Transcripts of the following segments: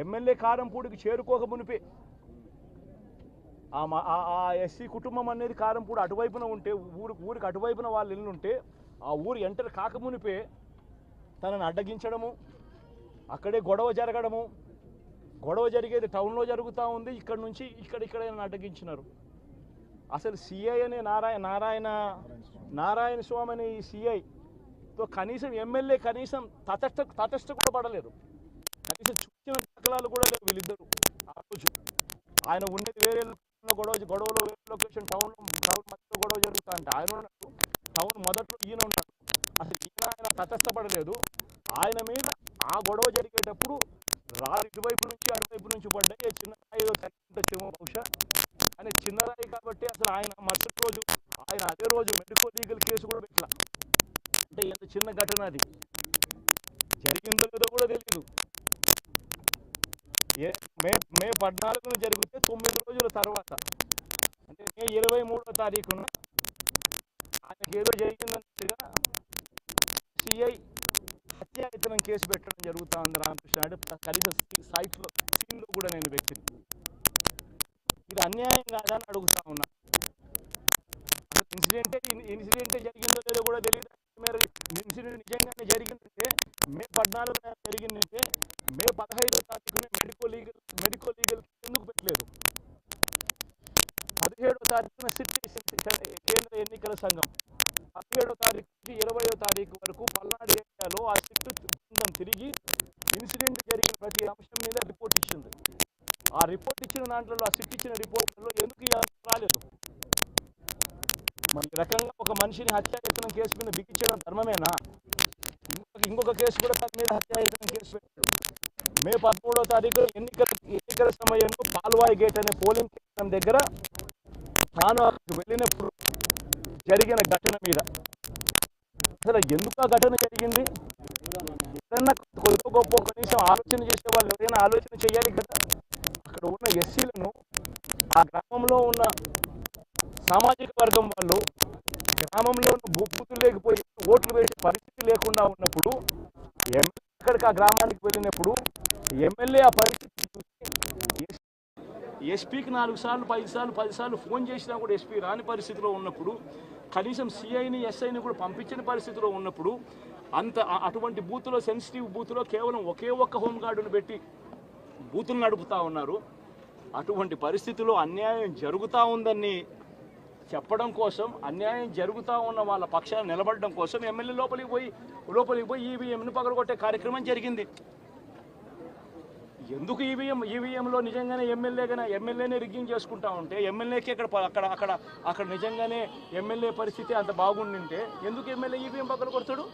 MLA కారంపూడికి చేరుకోక మునిపే ఆ SC కుటుంబం అనేది కారంపూడి అటువైపున ఉంటే ఊరికి అటువైపున వాళ్ళ ఇల్లు ఉంటే ఆ ఊరు ఎంటర్ కాకమునిపే తనని అడ్డగించడము, అక్కడే గొడవ జరగడము, గొడవ జరిగేది టౌన్లో జరుగుతూ ఉంది, ఇక్కడ నుంచి ఇక్కడ అడ్డగించినారు. అసలు సిఐ అనే నారాయణ స్వామి అనే ఈ సిఐతో కనీసం ఎమ్మెల్యే కనీసం తటస్థ కూడా పడలేదు. కనీసం చూసిన దాఖలాలు కూడా లేవు వీళ్ళిద్దరు. ఆ రోజు ఆయన ఉండేది వేరే గొడవలో వేరే లొకేషన్ టౌన్ మధ్యలో గొడవ జరుగుతా అంటే ఆయన ఉన్నాడు, టౌన్ మొదట్లో ఈయన ఉన్నాడు. అసలు ఆయన తటస్థపడలేదు. ఆయన మీద ఆ గొడవ జరిగేటప్పుడు ఇటువైపు నుంచి అటువైపు నుంచి పడ్డాయి. చిన్న రాయి తగ్గించొచ్చేమో బహుశా. ఆయన చిన్న రాయి కాబట్టి అసలు ఆయన మరుసటి రోజు ఆయన అదే రోజు మెడికల్ లీగల్ కేసు కూడా పెట్టలా. అంటే ఎంత చిన్న ఘటన అది, జరిగిందో లేదో కూడా తెలియదు. మే 14న జరిగితే 9 రోజుల తర్వాత అంటే మే 23వ తారీఖున ఆయనకి ఏదో జరిగిందన్నట్టుగా సిఐ హత్యాయత్నం కేసు పెట్టడం జరుగుతూ ఉంది రామకృష్ణ నాయుడు. కనీసం సీన్లో కూడా నేను వ్యక్తిని ఇది అన్యాయం కాదా అని అడుగుతా ఉన్నా. అసలు ఇన్సిడెంటే జరిగిందో లేదో కూడా తెలియదు. ఇన్సిడెంట్ నిజంగానే జరిగిందంటే మే 14న జరిగిందంటే మే 15వ తారీఖున మెడికో లీగల్ ఎందుకు పెట్టలేదు? 17వ తారీఖున కేంద్ర ఎన్నికల సంఘం 17వ తారీఖు నుంచి 20వ తారీఖు వరకు పల్నాడు ఏరియాలో ఆ సిట్ బృందం తిరిగి ఇన్సిడెంట్ జరిగిన ప్రతి అంశం మీద రిపోర్ట్ ఇచ్చింది. ఆ రిపోర్ట్ ఇచ్చిన దాంట్లో ఆ సిట్ ఇచ్చిన రిపోర్ట్లలో ఎందుకు రాలేదు? మరి ఈ రకంగా ఒక మనిషిని హత్యాయత్నం కేసు మీద బిగించడం ధర్మమేనా? ఇంకొక కేసు కూడా తన మీద హత్యాయత్నం కేసు పెట్టాడు. మే 13వ తారీఖు ఎన్నికల సమయంలో పాల్వాయి గేట్ అనే పోలింగ్ కేంద్రం దగ్గర తాను అక్కడికి వెళ్ళినప్పుడు జరిగిన ఘటన మీద అసలు ఎందుకు ఆ ఘటన జరిగింది? ఏదన్నా కొద్ది గొప్ప కనీసం ఆలోచన చేసే వాళ్ళు ఎవరైనా ఆలోచన చేయాలి కదా. అక్కడ ఉన్న ఎస్సీలను ఆ గ్రామంలో ఉన్న సామాజిక వర్గం వాళ్ళు గ్రామంలో బూతులు లేకపోయి ఓట్లు వేసే పరిస్థితి లేకుండా ఉన్నప్పుడు ఎమ్మెల్యే అక్కడికి ఆ గ్రామానికి వెళ్ళినప్పుడు ఎమ్మెల్యే ఆ పరిస్థితి చూసి ఎస్పీకి 4 సార్లు 5 సార్లు 10 సార్లు ఫోన్ చేసినా కూడా ఎస్పీ రాని పరిస్థితిలో ఉన్నప్పుడు, కనీసం సిఐని ఎస్ఐని కూడా పంపించిన పరిస్థితిలో ఉన్నప్పుడు, అటువంటి బూతులో సెన్సిటివ్ బూతులో కేవలం ఒకే ఒక్క హోంగార్డును పెట్టి బూతులు నడుపుతూ ఉన్నారు. అటువంటి పరిస్థితిలో అన్యాయం జరుగుతూ ఉందని చెప్పడం కోసం, అన్యాయం జరుగుతూ ఉన్న వాళ్ళ పక్షాన్ని నిలబడడం కోసం ఎమ్మెల్యే లోపలికి పోయి ఈవీఎంను పగలగొట్టే కార్యక్రమం జరిగింది. ఎందుకు ఈవీఎంలో నిజంగానే ఎమ్మెల్యేనే రిగ్గింగ్ చేసుకుంటా ఉంటే ఎమ్మెల్యేకి అక్కడ నిజంగానే ఎమ్మెల్యే పరిస్థితి అంత బాగుండింటే ఎందుకు ఎమ్మెల్యే ఈవీఎం పగలగొడతాడు?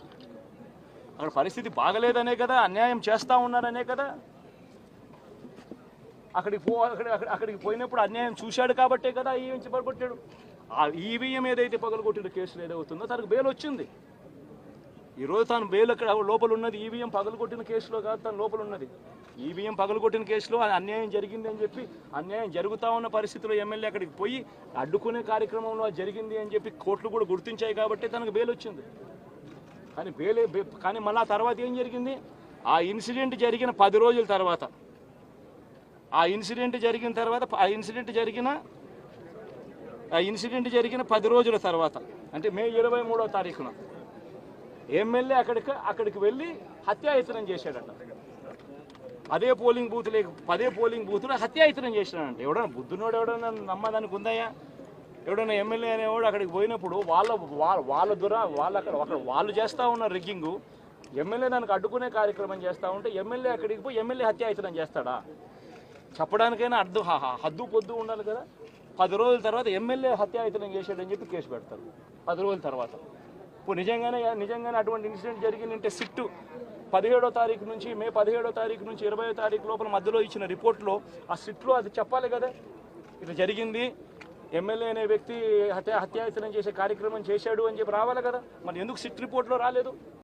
అక్కడ పరిస్థితి బాగలేదనే కదా, అన్యాయం చేస్తూ ఉన్నారనే కదా. అక్కడికి పోయినప్పుడు అన్యాయం చూశాడు కాబట్టే కదా ఈవీఎం పగలగొట్టాడు. ఆ ఈవీఎం ఏదైతే పగలగొట్టిన కేసులు ఏదవుతుందో తనకు బెయిల్ వచ్చింది. ఈరోజు తాను బెయిల్ అక్కడ లోపల ఉన్నది ఈవీఎం పగలగొట్టిన కేసులో కాదు, తను లోపల ఉన్నది ఈవీఎం పగలగొట్టిన కేసులో. అన్యాయం జరిగింది అని చెప్పి, అన్యాయం జరుగుతూ ఉన్న పరిస్థితిలో ఎమ్మెల్యే అక్కడికి పోయి అడ్డుకునే కార్యక్రమంలో జరిగింది అని చెప్పి కోర్టులు కూడా గుర్తించాయి కాబట్టి తనకు బెయిల్ వచ్చింది. కానీ మళ్ళీ ఆ తర్వాత ఏం జరిగింది? ఆ ఇన్సిడెంట్ జరిగిన 10 రోజుల తర్వాత, ఆ ఇన్సిడెంట్ జరిగిన 10 రోజుల తర్వాత అంటే మే 23వ తారీఖున ఎమ్మెల్యే అక్కడికి వెళ్ళి హత్యాయత్నం చేశాడట. అదే పోలింగ్ బూత్లో హత్యాయత్నం చేశాడంట. ఎవడన్నా బుద్ధునోడు ఎవడన్నా నమ్మదానికి ఉందయ్యా? ఎవడన్నా ఎమ్మెల్యే అనేవాడు అక్కడికి పోయినప్పుడు వాళ్ళు చేస్తూ ఉన్న రిగ్గింగు, ఎమ్మెల్యే దానికి అడ్డుకునే కార్యక్రమం చేస్తూ ఉంటే ఎమ్మెల్యే అక్కడికి పోయి ఎమ్మెల్యే హత్యాయత్నం చేస్తాడా? చెప్పడానికైనా హద్దు పొద్దు ఉండాలి కదా. 10 రోజుల తర్వాత ఎమ్మెల్యే హత్యాయత్నం చేశాడని చెప్పి కేసు పెడతారు 10 రోజుల తర్వాత. ఇప్పుడు నిజంగానే అటువంటి ఇన్సిడెంట్ జరిగిందంటే సిట్టు 17వ తారీఖు నుంచి మే 17వ తారీఖు నుంచి 20వ తారీఖు లోపల మధ్యలో ఇచ్చిన రిపోర్ట్లో ఆ సిట్లో అది చెప్పాలి కదా. ఇట్లా జరిగింది, ఎమ్మెల్యే అనే వ్యక్తి హత్యాయత్నం చేసే కార్యక్రమం చేశాడు అని చెప్పి రావాలి కదా. మరి ఎందుకు సిట్ రిపోర్ట్లో రాలేదు?